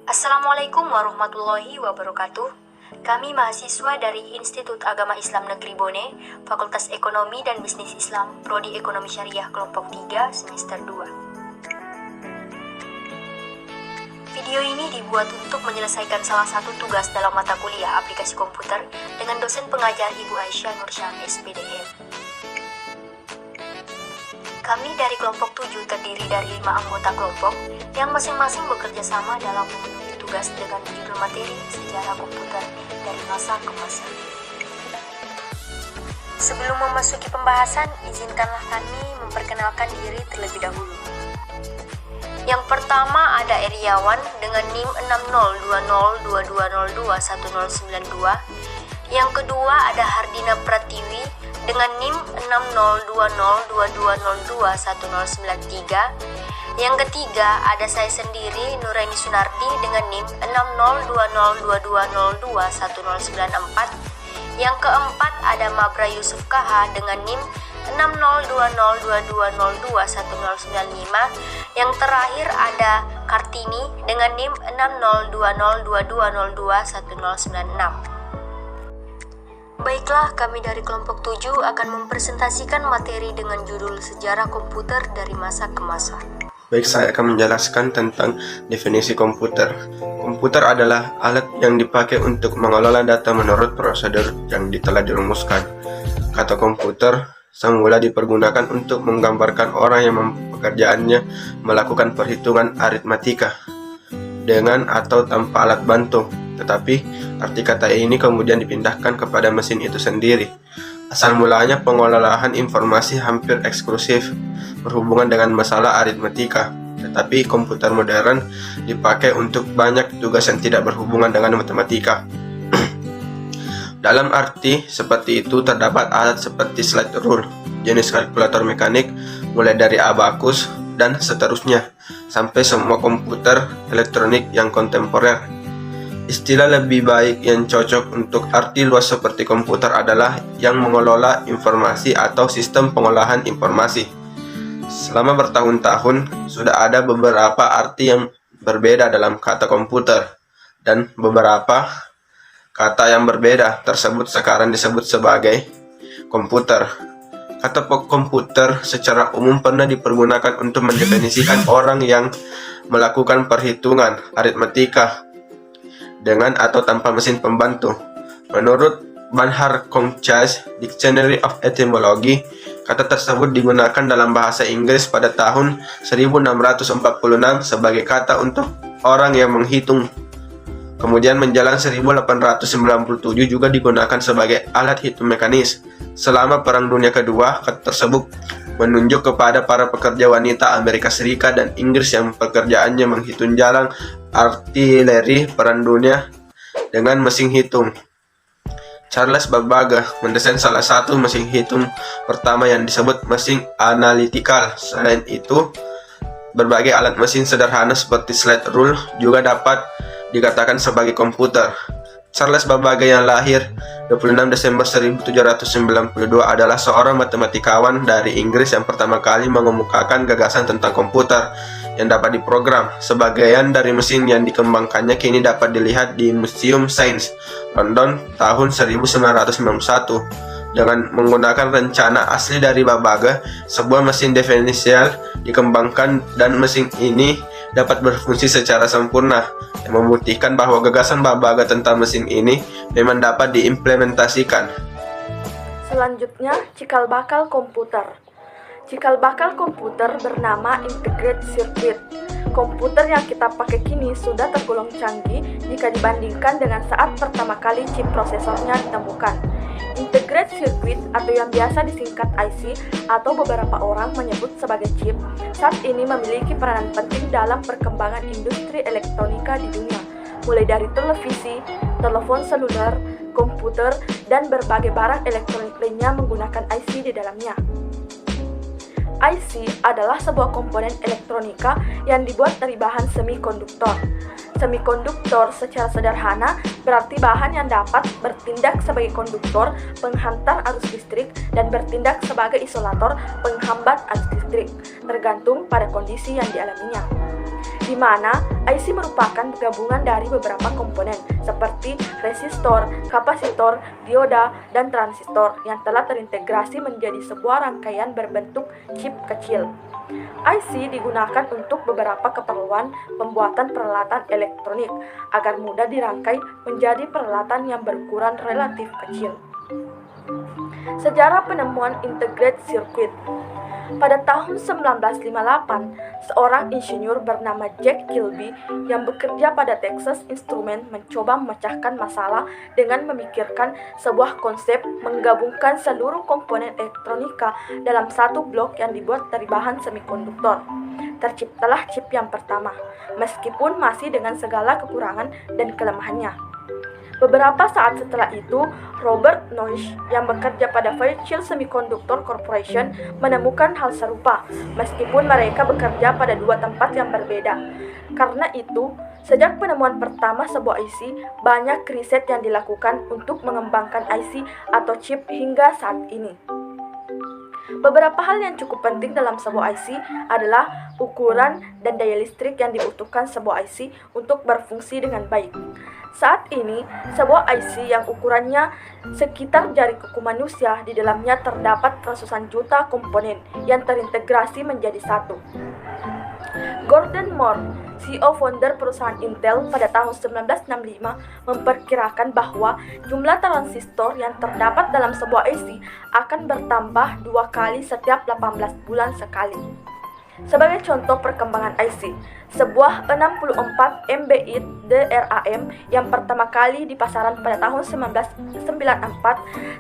Assalamualaikum warahmatullahi wabarakatuh. Kami mahasiswa dari Institut Agama Islam Negeri Bone, Fakultas Ekonomi dan Bisnis Islam, Prodi Ekonomi Syariah Kelompok 3, Semester 2. Video ini dibuat untuk menyelesaikan salah satu tugas dalam mata kuliah aplikasi komputer dengan dosen pengajar Ibu Aisyah Nursyam, SPDM. Kami dari kelompok 7 terdiri dari 5 anggota kelompok yang masing-masing bekerja sama dalam memenuhi tugas dengan judul materi sejarah komputer dari masa ke masa. Sebelum memasuki pembahasan, izinkanlah kami memperkenalkan diri terlebih dahulu. Yang pertama ada Eriawan dengan NIM 602022021092. Yang kedua ada Hardina Pratiwi dengan NIM 602022021093. Yang ketiga ada saya sendiri Nuraini Sunardi dengan NIM 602022021094. Yang keempat ada Mabra Yusuf KH dengan NIM 602022021095. Yang terakhir ada Kartini dengan NIM 602022021096. Baiklah, kami dari kelompok 7 akan mempresentasikan materi dengan judul Sejarah Komputer dari Masa ke Masa. Baik, saya akan menjelaskan tentang definisi komputer. Komputer adalah alat yang dipakai untuk mengelola data menurut prosedur yang telah dirumuskan. Kata komputer semula dipergunakan untuk menggambarkan orang yang pekerjaannya melakukan perhitungan aritmatika dengan atau tanpa alat bantu. Tetapi arti kata ini kemudian dipindahkan kepada mesin itu sendiri. Asal mulanya pengolahan informasi hampir eksklusif berhubungan dengan masalah aritmatika, tetapi komputer modern dipakai untuk banyak tugas yang tidak berhubungan dengan matematika. Dalam arti seperti itu terdapat alat seperti slide rule, jenis kalkulator mekanik, mulai dari abakus dan seterusnya, sampai semua komputer elektronik yang kontemporer. Istilah lebih baik yang cocok untuk arti luas seperti komputer adalah yang mengelola informasi atau sistem pengolahan informasi. Selama bertahun-tahun, sudah ada beberapa arti yang berbeda dalam kata komputer, dan beberapa kata yang berbeda tersebut sekarang disebut sebagai komputer. Kata komputer secara umum pernah dipergunakan untuk mendefinisikan orang yang melakukan perhitungan aritmatika dengan atau tanpa mesin pembantu. Menurut Banhar Kongchas Dictionary of Etymology, kata tersebut digunakan dalam bahasa Inggris pada tahun 1646 sebagai kata untuk orang yang menghitung. Kemudian menjelang 1897 juga digunakan sebagai alat hitung mekanis. Selama Perang Dunia Kedua, kata tersebut menunjuk kepada para pekerja wanita Amerika Serikat dan Inggris yang pekerjaannya menghitung jalan artileri Perang Dunia dengan mesin hitung. Charles Babbage mendesain salah satu mesin hitung pertama yang disebut mesin analytical. Selain itu, berbagai alat mesin sederhana seperti slide rule juga dapat dikatakan sebagai komputer. Charles Babbage yang lahir 26 Desember 1792 adalah seorang matematikawan dari Inggris yang pertama kali mengemukakan gagasan tentang komputer yang dapat diprogram. Sebagian dari mesin yang dikembangkannya kini dapat dilihat di Museum Sains, London tahun 1991. Dengan menggunakan rencana asli dari Babbage, sebuah mesin diferensial dikembangkan dan mesin ini dapat berfungsi secara sempurna, yang membuktikan bahwa gagasan Babbage tentang mesin ini memang dapat diimplementasikan. Selanjutnya, cikal bakal komputer. Cikal bakal komputer bernama Integrated Circuit. Komputer yang kita pakai kini sudah tergolong canggih jika dibandingkan dengan saat pertama kali chip prosesornya ditemukan. Integrated Circuit atau yang biasa disingkat IC atau beberapa orang menyebut sebagai chip, saat ini memiliki peranan penting dalam perkembangan industri elektronika di dunia, mulai dari televisi, telepon seluler, komputer, dan berbagai barang elektronik lainnya menggunakan IC di dalamnya. IC adalah sebuah komponen elektronika yang dibuat dari bahan semikonduktor. Semikonduktor secara sederhana berarti bahan yang dapat bertindak sebagai konduktor, penghantar arus listrik, dan bertindak sebagai isolator, penghambat arus listrik, tergantung pada kondisi yang dialaminya. Di mana IC merupakan gabungan dari beberapa komponen seperti resistor, kapasitor, dioda, dan transistor yang telah terintegrasi menjadi sebuah rangkaian berbentuk chip kecil. IC digunakan untuk beberapa keperluan pembuatan peralatan elektronik agar mudah dirangkai menjadi peralatan yang berukuran relatif kecil. Sejarah penemuan integrated circuit. Pada tahun 1958, seorang insinyur bernama Jack Kilby yang bekerja pada Texas Instruments mencoba memecahkan masalah dengan memikirkan sebuah konsep menggabungkan seluruh komponen elektronika dalam satu blok yang dibuat dari bahan semikonduktor. Terciptalah chip yang pertama, meskipun masih dengan segala kekurangan dan kelemahannya. Beberapa saat setelah itu, Robert Noyce yang bekerja pada Fairchild Semiconductor Corporation menemukan hal serupa, meskipun mereka bekerja pada dua tempat yang berbeda. Karena itu, sejak penemuan pertama sebuah IC, banyak riset yang dilakukan untuk mengembangkan IC atau chip hingga saat ini. Beberapa hal yang cukup penting dalam sebuah IC adalah ukuran dan daya listrik yang dibutuhkan sebuah IC untuk berfungsi dengan baik. Saat ini, sebuah IC yang ukurannya sekitar jari kuku manusia di dalamnya terdapat ratusan juta komponen yang terintegrasi menjadi satu. Gordon Moore, CEO founder perusahaan Intel pada tahun 1965 memperkirakan bahwa jumlah transistor yang terdapat dalam sebuah IC akan bertambah 2 kali setiap 18 bulan sekali. Sebagai contoh perkembangan IC, sebuah 64 MBit DRAM yang pertama kali di pasaran pada tahun 1994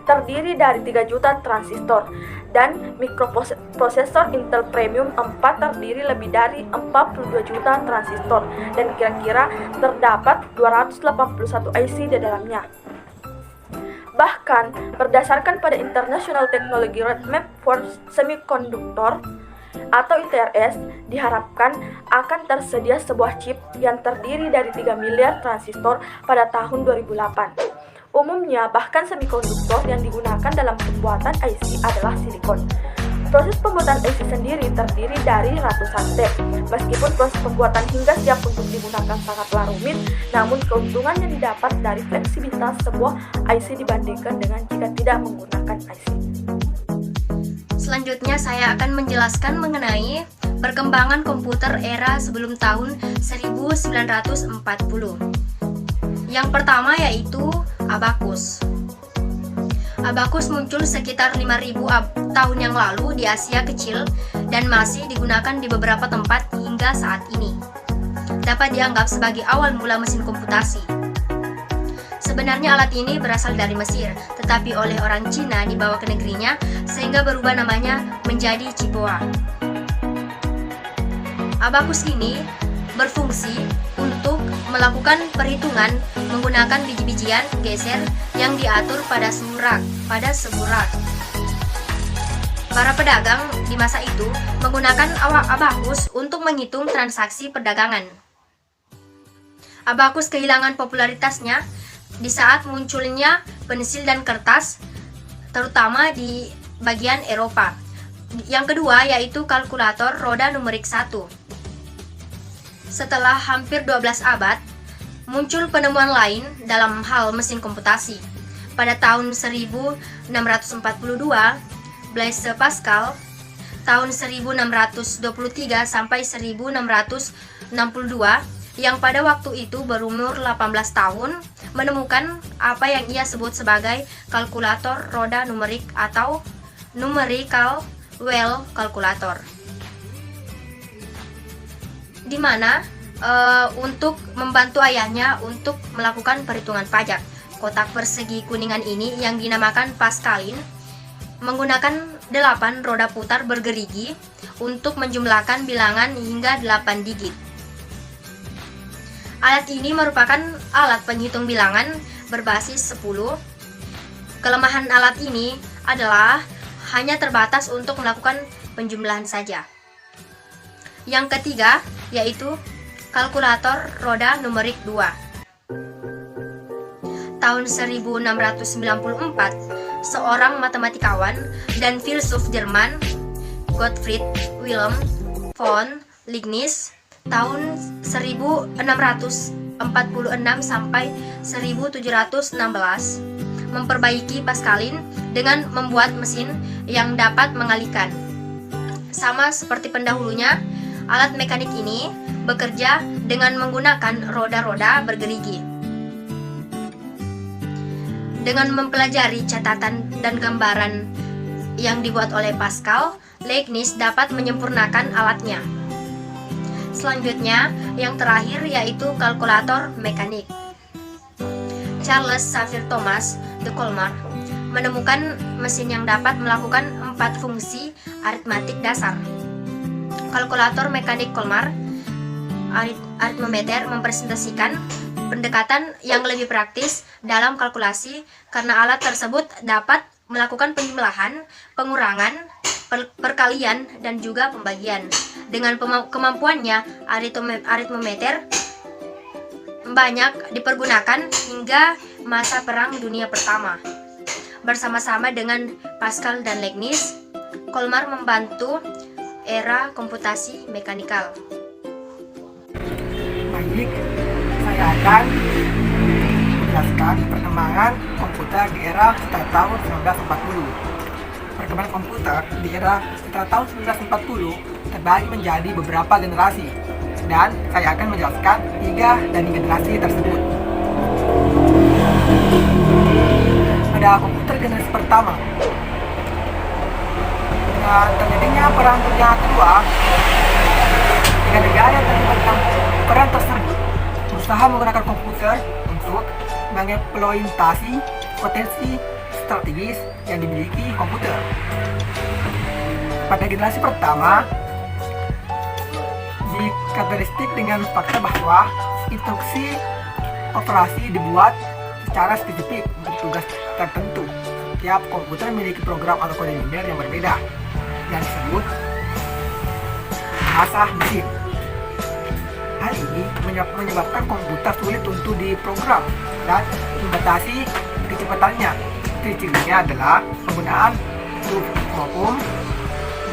terdiri dari 3 juta transistor, dan mikroprosesor Intel Premium 4 terdiri lebih dari 42 juta transistor, dan kira-kira terdapat 281 IC di dalamnya. Bahkan, berdasarkan pada International Technology Roadmap for Semiconductor atau ITRS, diharapkan akan tersedia sebuah chip yang terdiri dari 3 miliar transistor pada tahun 2008. Umumnya, bahkan semikonduktor yang digunakan dalam pembuatan IC adalah silikon. Proses pembuatan IC sendiri terdiri dari ratusan step. Meskipun proses pembuatan hingga siap untuk digunakan sangatlah rumit, namun keuntungan yang didapat dari fleksibilitas sebuah IC dibandingkan dengan jika tidak menggunakan IC. Selanjutnya saya akan menjelaskan mengenai perkembangan komputer era sebelum tahun 1940. Yang pertama yaitu abacus. Abacus muncul sekitar 5.000 tahun yang lalu di Asia Kecil dan masih digunakan di beberapa tempat hingga saat ini. Dapat dianggap sebagai awal mula mesin komputasi. Sebenarnya alat ini berasal dari Mesir, tetapi oleh orang Cina dibawa ke negerinya sehingga berubah namanya menjadi Cipoa. Abacus ini berfungsi untuk melakukan perhitungan menggunakan biji-bijian geser yang diatur pada seburak. Para pedagang di masa itu menggunakan abacus untuk menghitung transaksi perdagangan. Abacus kehilangan popularitasnya di saat munculnya pensil dan kertas, terutama di bagian Eropa. Yang kedua yaitu kalkulator roda numerik 1. Setelah hampir 12 abad, muncul penemuan lain dalam hal mesin komputasi. Pada tahun 1642, Blaise Pascal, tahun 1623 sampai 1662, yang pada waktu itu berumur 18 tahun, menemukan apa yang ia sebut sebagai kalkulator roda numerik atau numerical well calculator, di mana untuk membantu ayahnya untuk melakukan perhitungan pajak. Kotak persegi kuningan ini yang dinamakan Pascalin menggunakan 8 roda putar bergerigi untuk menjumlahkan bilangan hingga 8 digit. Alat ini merupakan alat penghitung bilangan berbasis 10. Kelemahan alat ini adalah hanya terbatas untuk melakukan penjumlahan saja. Yang ketiga yaitu Kalkulator roda numerik 2. Tahun 1694, seorang matematikawan dan filsuf Jerman, Gottfried Wilhelm von Leibniz, tahun 1646 sampai 1716, memperbaiki Pascalin dengan membuat mesin yang dapat mengalihkan. Sama seperti pendahulunya, alat mekanik ini bekerja dengan menggunakan roda-roda bergerigi. Dengan mempelajari catatan dan gambaran yang dibuat oleh Pascal, Leibniz dapat menyempurnakan alatnya. Selanjutnya, yang terakhir yaitu kalkulator mekanik. Charles Xavier Thomas de Colmar menemukan mesin yang dapat melakukan 4 fungsi aritmatik dasar. Kalkulator mekanik Colmar aritmometer mempresentasikan pendekatan yang lebih praktis dalam kalkulasi karena alat tersebut dapat melakukan penjumlahan, pengurangan, perkalian, dan juga pembagian. Dengan kemampuannya, aritmometer banyak dipergunakan hingga masa Perang Dunia Pertama. Bersama-sama dengan Pascal dan Leibniz, Colmar membantu era komputasi mekanikal. Baik, saya akan menjelaskan perkembangan komputer di era setelah tahun 1940. Perkembangan komputer di era setelah tahun 1940 terbagi menjadi beberapa generasi, dan saya akan menjelaskan 3 dari generasi tersebut. Pada komputer generasi pertama, dengan terjadinya Perang Dunia Kedua, negara yang terlibat dalam perang tersebut berusaha menggunakan komputer untuk mengeksploitasi potensi strategis yang dimiliki komputer. Pada generasi pertama, dikarakteristik dengan fakta bahwa instruksi operasi dibuat secara spesifik untuk tugas tertentu. Setiap komputer memiliki program atau kode linear yang berbeda yang disebut bahasa mesin. Hal ini menyebabkan komputer sulit untuk diprogram dan membatasi kecepatannya. Ciri-cirinya adalah penggunaan huruf vakum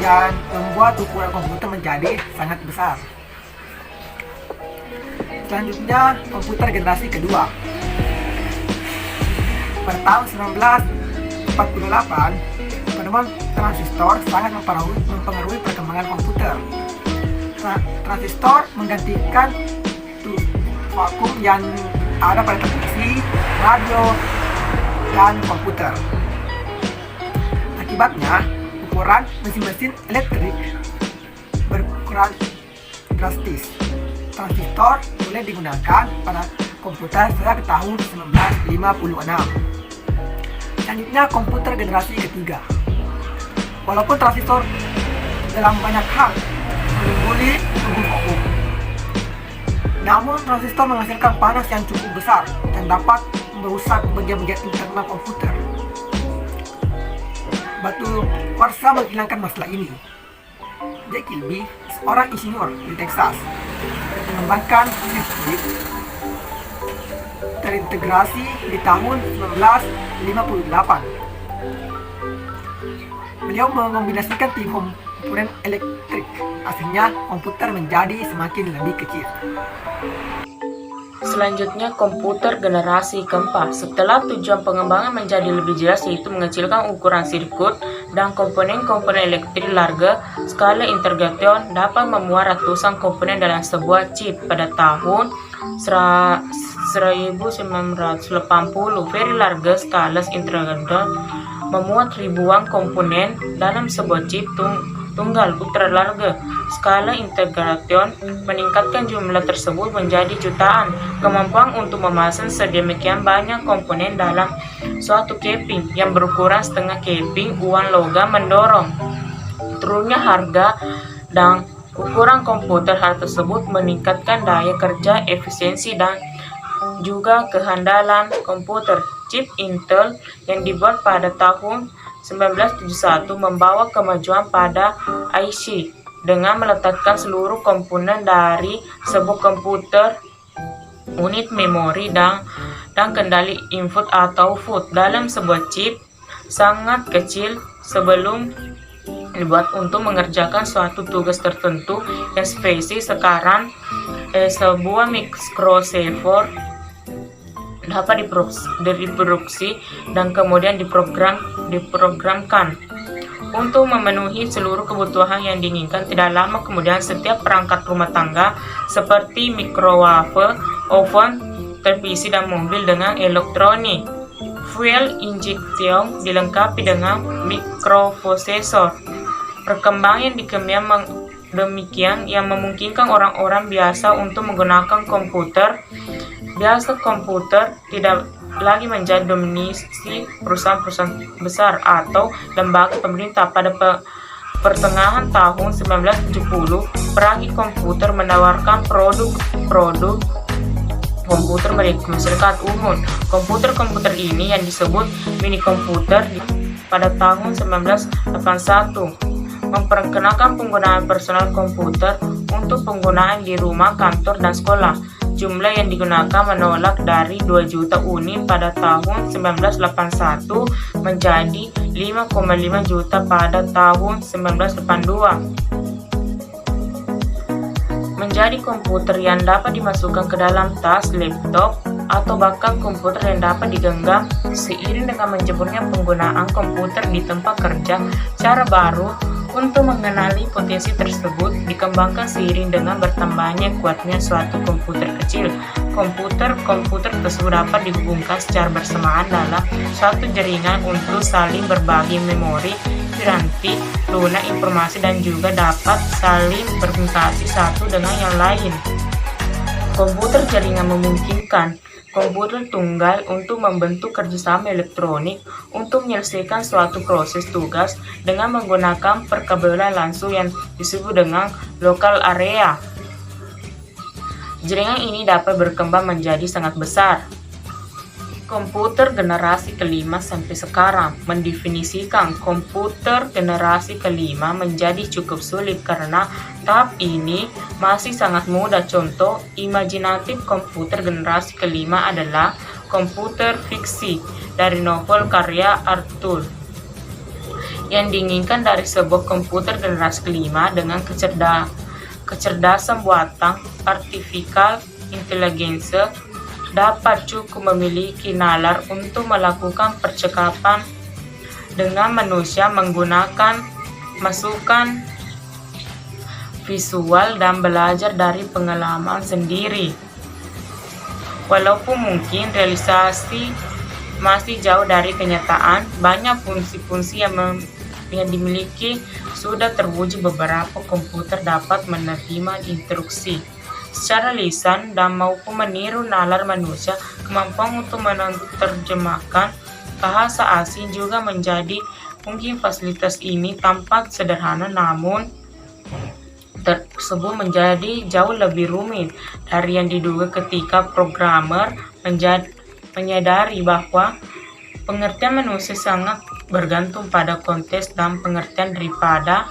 yang membuat ukuran komputer menjadi sangat besar. Selanjutnya, komputer generasi kedua. Pada tahun 1948, penemuan transistor sangat mempengaruhi perkembangan komputer. Transistor menggantikan vakum yang ada pada televisi, radio, dan komputer. Akibatnya, ukuran mesin-mesin elektrik berkurang drastis. Transistor mulai digunakan pada komputer sejak tahun 1956. Selanjutnya, komputer generasi ketiga. Walaupun transistor dalam banyak hal menimbuli suhu vakum, namun transistor menghasilkan panas yang cukup besar dan dapat merusak bagian-bagian internal komputer. Batu kuarsa menghilangkan masalah ini. Jack Kilby, seorang insinyur di Texas, mengembangkan sirkuit terintegrasi di tahun 1958. Beliau mengombinasikan tiga komponen elektrik, hasilnya komputer menjadi semakin lebih kecil. Selanjutnya, komputer generasi keempat. Setelah tujuan pengembangan menjadi lebih jelas, yaitu mengecilkan ukuran sirkuit dan komponen-komponen elektrik larga, skala integration dapat memuat ratusan komponen dalam sebuah chip. Pada tahun 1980, very large skala integration memuat ribuan komponen dalam sebuah chip tunggal ultra large. Skala integration meningkatkan jumlah tersebut menjadi jutaan. Kemampuan untuk memasang sedemikian banyak komponen dalam suatu keping yang berukuran setengah keping uang logam mendorong turunnya harga dan ukuran komputer. Hal tersebut meningkatkan daya kerja, efisiensi, dan juga kehandalan komputer. Chip Intel yang dibuat pada tahun 1971 membawa kemajuan pada IC dengan meletakkan seluruh komponen dari sebuah komputer, unit memori, dan kendali input atau output dalam sebuah chip sangat kecil sebelum dibuat untuk mengerjakan suatu tugas tertentu yang spesifik. Sekarang sebuah microserver dapat diproduksi dan kemudian diprogramkan untuk memenuhi seluruh kebutuhan yang diinginkan. Tidak lama kemudian, setiap perangkat rumah tangga seperti microwave, oven, televisi, dan mobil dengan elektronik fuel injection dilengkapi dengan mikroprosesor. Perkembangan demikian yang memungkinkan orang-orang biasa untuk menggunakan komputer biasa. Komputer tidak lagi menjadi dominasi perusahaan-perusahaan besar atau lembaga pemerintah. Pada pertengahan tahun 1970, perangkat komputer menawarkan produk komputer bagi masyarakat umum. Komputer ini yang disebut mini komputer pada tahun 1981 memperkenalkan penggunaan personal komputer untuk penggunaan di rumah, kantor, dan sekolah. Jumlah yang digunakan menolak dari 2 juta unit pada tahun 1981 menjadi 5,5 juta pada tahun 1982. Menjadi komputer yang dapat dimasukkan ke dalam tas, laptop, atau bahkan komputer yang dapat digenggam. Seiring dengan menjamurnya penggunaan komputer di tempat kerja, cara baru untuk mengenali potensi tersebut dikembangkan seiring dengan bertambahnya kuatnya suatu komputer kecil. Komputer tersebut dapat dihubungkan secara bersamaan dalam suatu jaringan untuk saling berbagi memori, nanti lunak informasi, dan juga dapat saling berkomunikasi satu dengan yang lain. Komputer jaringan memungkinkan komputer tunggal untuk membentuk kerjasama elektronik untuk menyelesaikan suatu proses tugas dengan menggunakan perkabelan langsung yang disebut dengan local area. Jaringan ini dapat berkembang menjadi sangat besar. Komputer generasi kelima sampai sekarang. Mendefinisikan komputer generasi kelima menjadi cukup sulit karena tahap ini masih sangat mudah. Contoh imajinatif komputer generasi kelima adalah komputer fiksi dari novel karya Arthur yang diinginkan dari sebuah komputer generasi kelima dengan kecerdasan buatan artificial intelligence dapat cukup memiliki nalar untuk melakukan percakapan dengan manusia menggunakan masukan visual dan belajar dari pengalaman sendiri. Walaupun mungkin realisasi masih jauh dari kenyataan, banyak fungsi-fungsi yang dimiliki sudah terwujud. Beberapa komputer dapat menerima instruksi secara lisan dan maupun meniru nalar manusia. Kemampuan untuk menerjemahkan bahasa asing juga menjadi mungkin. Fasilitas ini tampak sederhana, namun tersebut menjadi jauh lebih rumit dari yang diduga ketika programmer menyadari bahwa pengertian manusia sangat bergantung pada konteks dan pengertian daripada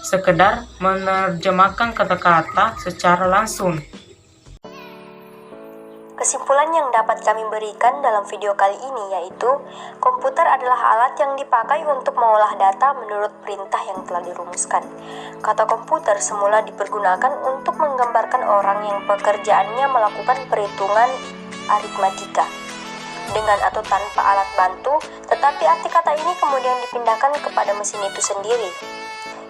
sekedar menerjemahkan kata-kata secara langsung. Kesimpulan yang dapat kami berikan dalam video kali ini yaitu komputer adalah alat yang dipakai untuk mengolah data menurut perintah yang telah dirumuskan. Kata komputer semula dipergunakan untuk menggambarkan orang yang pekerjaannya melakukan perhitungan aritmatika dengan atau tanpa alat bantu, tetapi arti kata ini kemudian dipindahkan kepada mesin itu sendiri.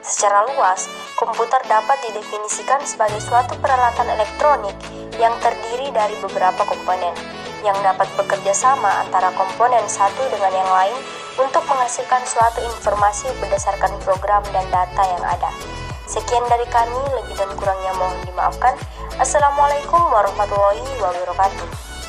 Secara luas, komputer dapat didefinisikan sebagai suatu peralatan elektronik yang terdiri dari beberapa komponen yang dapat bekerja sama antara komponen satu dengan yang lain untuk menghasilkan suatu informasi berdasarkan program dan data yang ada. Sekian dari kami, lebih dan kurangnya mohon dimaafkan. Assalamualaikum warahmatullahi wabarakatuh.